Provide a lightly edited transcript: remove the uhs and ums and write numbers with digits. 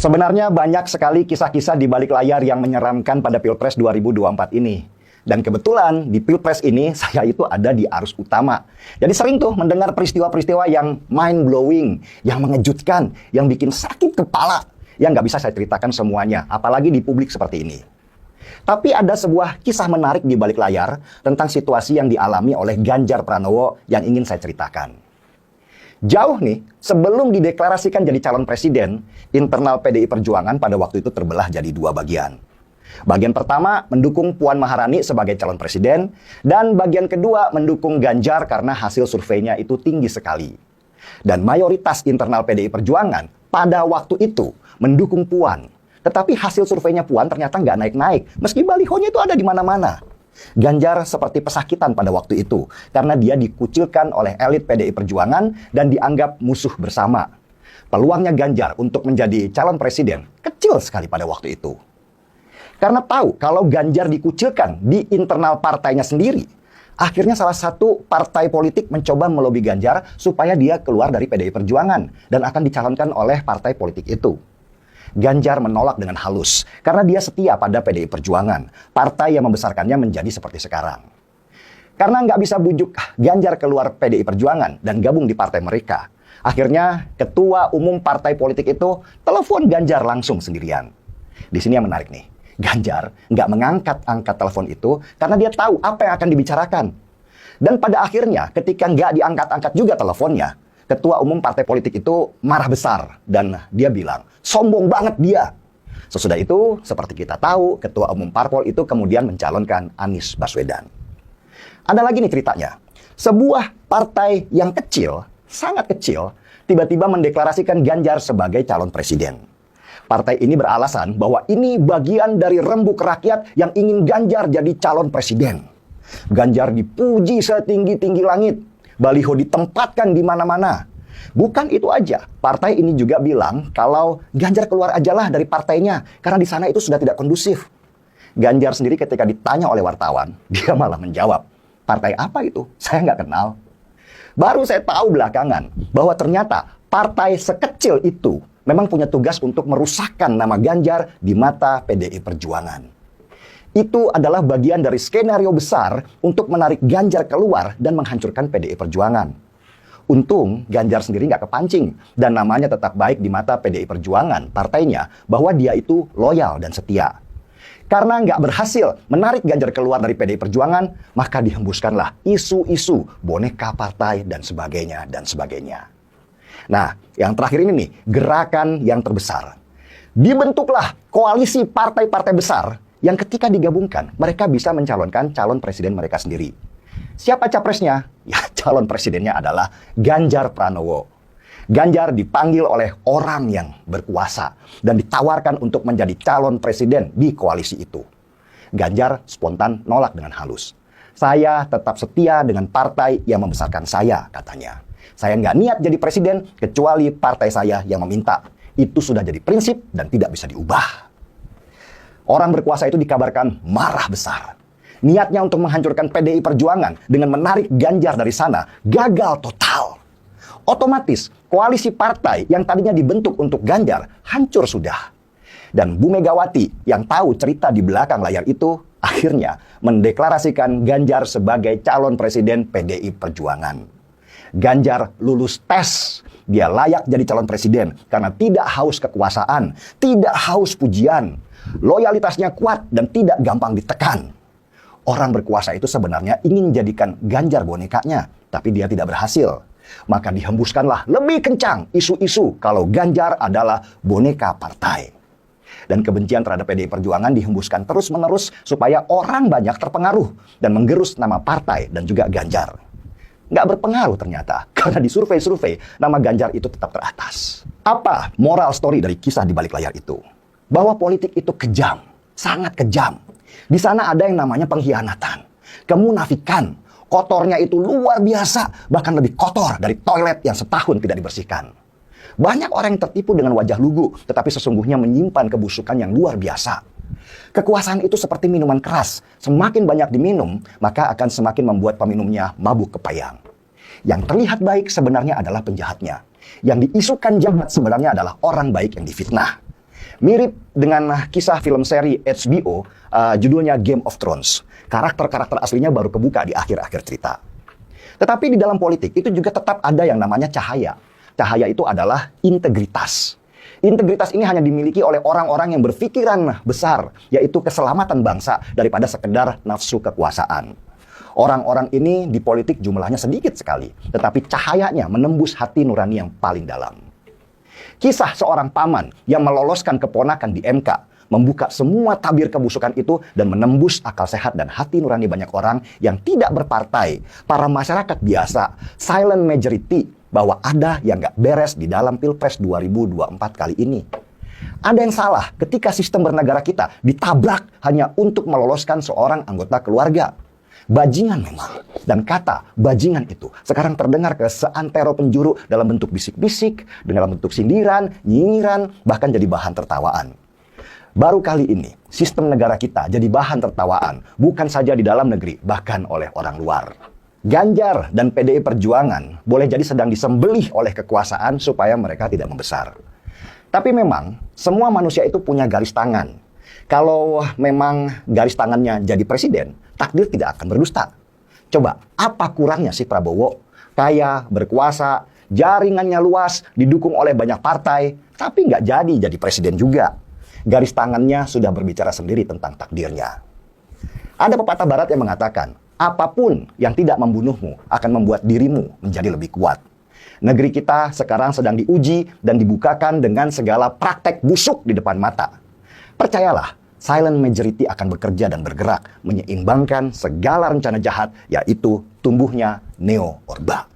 Sebenarnya banyak sekali kisah-kisah di balik layar yang menyeramkan pada Pilpres 2024 ini. Dan kebetulan di Pilpres ini saya itu ada di arus utama. Jadi sering tuh mendengar peristiwa-peristiwa yang mind-blowing, yang mengejutkan, yang bikin sakit kepala, yang nggak bisa saya ceritakan semuanya, apalagi di publik seperti ini. Tapi ada sebuah kisah menarik di balik layar tentang situasi yang dialami oleh Ganjar Pranowo yang ingin saya ceritakan. Jauh nih, sebelum dideklarasikan jadi calon presiden, internal PDI Perjuangan pada waktu itu terbelah jadi dua bagian. Bagian pertama mendukung Puan Maharani sebagai calon presiden, dan bagian kedua mendukung Ganjar karena hasil surveinya itu tinggi sekali. Dan mayoritas internal PDI Perjuangan pada waktu itu mendukung Puan. Tetapi hasil surveinya Puan ternyata nggak naik-naik, meski balihonya itu ada di mana-mana. Ganjar seperti pesakitan pada waktu itu, karena dia dikucilkan oleh elit PDI Perjuangan dan dianggap musuh bersama. Peluangnya Ganjar untuk menjadi calon presiden kecil sekali pada waktu itu. Karena tahu kalau Ganjar dikucilkan di internal partainya sendiri, akhirnya salah satu partai politik mencoba melobi Ganjar supaya dia keluar dari PDI Perjuangan dan akan dicalonkan oleh partai politik itu. Ganjar menolak dengan halus karena dia setia pada PDI Perjuangan, partai yang membesarkannya menjadi seperti sekarang. Karena nggak bisa bujuk Ganjar keluar PDI Perjuangan dan gabung di partai mereka, akhirnya ketua umum partai politik itu telepon Ganjar langsung sendirian. Di sini yang menarik nih, Ganjar nggak angkat telepon itu karena dia tahu apa yang akan dibicarakan. Dan pada akhirnya ketika nggak diangkat-angkat juga teleponnya, ketua umum partai politik itu marah besar dan dia bilang, sombong banget dia. Sesudah itu, seperti kita tahu, ketua umum parpol itu kemudian mencalonkan Anies Baswedan. Ada lagi nih ceritanya. Sebuah partai yang kecil, sangat kecil, tiba-tiba mendeklarasikan Ganjar sebagai calon presiden. Partai ini beralasan bahwa ini bagian dari rembuk rakyat yang ingin Ganjar jadi calon presiden. Ganjar dipuji setinggi-tinggi langit. Baliho ditempatkan di mana-mana. Bukan itu aja, partai ini juga bilang kalau Ganjar keluar ajalah dari partainya karena di sana itu sudah tidak kondusif. Ganjar sendiri ketika ditanya oleh wartawan, dia malah menjawab, partai apa itu? Saya nggak kenal. Baru saya tahu belakangan bahwa ternyata partai sekecil itu memang punya tugas untuk merusakkan nama Ganjar di mata PDI Perjuangan. Itu adalah bagian dari skenario besar untuk menarik Ganjar keluar dan menghancurkan PDI Perjuangan. Untung Ganjar sendiri nggak kepancing dan namanya tetap baik di mata PDI Perjuangan, partainya, bahwa dia itu loyal dan setia. Karena nggak berhasil menarik Ganjar keluar dari PDI Perjuangan, maka dihembuskanlah isu-isu boneka partai dan sebagainya dan sebagainya. Nah, yang terakhir ini nih, gerakan yang terbesar. Dibentuklah koalisi partai-partai besar yang ketika digabungkan, mereka bisa mencalonkan calon presiden mereka sendiri. Siapa capresnya? Ya, calon presidennya adalah Ganjar Pranowo. Ganjar dipanggil oleh orang yang berkuasa dan ditawarkan untuk menjadi calon presiden di koalisi itu. Ganjar spontan nolak dengan halus. Saya tetap setia dengan partai yang membesarkan saya, katanya. Saya nggak niat jadi presiden kecuali partai saya yang meminta. Itu sudah jadi prinsip dan tidak bisa diubah. Orang berkuasa itu dikabarkan marah besar. Niatnya untuk menghancurkan PDI Perjuangan dengan menarik Ganjar dari sana gagal total. Otomatis koalisi partai yang tadinya dibentuk untuk Ganjar hancur sudah. Dan Bu Megawati yang tahu cerita di belakang layar itu akhirnya mendeklarasikan Ganjar sebagai calon presiden PDI Perjuangan. Ganjar lulus tes. Dia layak jadi calon presiden karena tidak haus kekuasaan, tidak haus pujian. Loyalitasnya kuat dan tidak gampang ditekan. Orang berkuasa itu sebenarnya ingin menjadikan Ganjar bonekanya, tapi dia tidak berhasil. Maka dihembuskanlah lebih kencang isu-isu kalau Ganjar adalah boneka partai. Dan kebencian terhadap PDI Perjuangan dihembuskan terus-menerus supaya orang banyak terpengaruh dan menggerus nama partai dan juga Ganjar. Nggak berpengaruh ternyata, karena di survei-survei nama Ganjar itu tetap teratas. Apa moral story dari kisah di balik layar itu? Bahwa politik itu kejam, sangat kejam. Di sana ada yang namanya pengkhianatan, kemunafikan, kotornya itu luar biasa, bahkan lebih kotor dari toilet yang setahun tidak dibersihkan. Banyak orang yang tertipu dengan wajah lugu, tetapi sesungguhnya menyimpan kebusukan yang luar biasa. Kekuasaan itu seperti minuman keras, semakin banyak diminum, maka akan semakin membuat peminumnya mabuk kepayang. Yang terlihat baik sebenarnya adalah penjahatnya. Yang diisukan jahat sebenarnya adalah orang baik yang difitnah. Mirip dengan kisah film seri HBO, judulnya Game of Thrones. Karakter-karakter aslinya baru kebuka di akhir-akhir cerita. Tetapi di dalam politik itu juga tetap ada yang namanya cahaya. Cahaya itu adalah integritas. Integritas ini hanya dimiliki oleh orang-orang yang berpikiran besar, yaitu keselamatan bangsa daripada sekedar nafsu kekuasaan. Orang-orang ini di politik jumlahnya sedikit sekali, tetapi cahayanya menembus hati nurani yang paling dalam. Kisah seorang paman yang meloloskan keponakan di MK, membuka semua tabir kebusukan itu dan menembus akal sehat dan hati nurani banyak orang yang tidak berpartai, para masyarakat biasa, silent majority, bahwa ada yang nggak beres di dalam Pilpres 2024 kali ini. Ada yang salah ketika sistem bernegara kita ditabrak hanya untuk meloloskan seorang anggota keluarga. Bajingan memang. Dan kata bajingan itu sekarang terdengar ke seantero penjuru dalam bentuk bisik-bisik, dalam bentuk sindiran, nyinyiran, bahkan jadi bahan tertawaan. Baru kali ini, sistem negara kita jadi bahan tertawaan, bukan saja di dalam negeri, bahkan oleh orang luar. Ganjar dan PDI Perjuangan boleh jadi sedang disembelih oleh kekuasaan supaya mereka tidak membesar. Tapi memang semua manusia itu punya garis tangan. Kalau memang garis tangannya jadi presiden, takdir tidak akan berdusta. Coba, apa kurangnya sih Prabowo? Kaya, berkuasa, jaringannya luas, didukung oleh banyak partai, tapi nggak jadi presiden juga. Garis tangannya sudah berbicara sendiri tentang takdirnya. Ada pepatah barat yang mengatakan, apapun yang tidak membunuhmu akan membuat dirimu menjadi lebih kuat. Negeri kita sekarang sedang diuji dan dibukakan dengan segala praktek busuk di depan mata. Percayalah, silent majority akan bekerja dan bergerak menyeimbangkan segala rencana jahat, yaitu tumbuhnya neo-orba.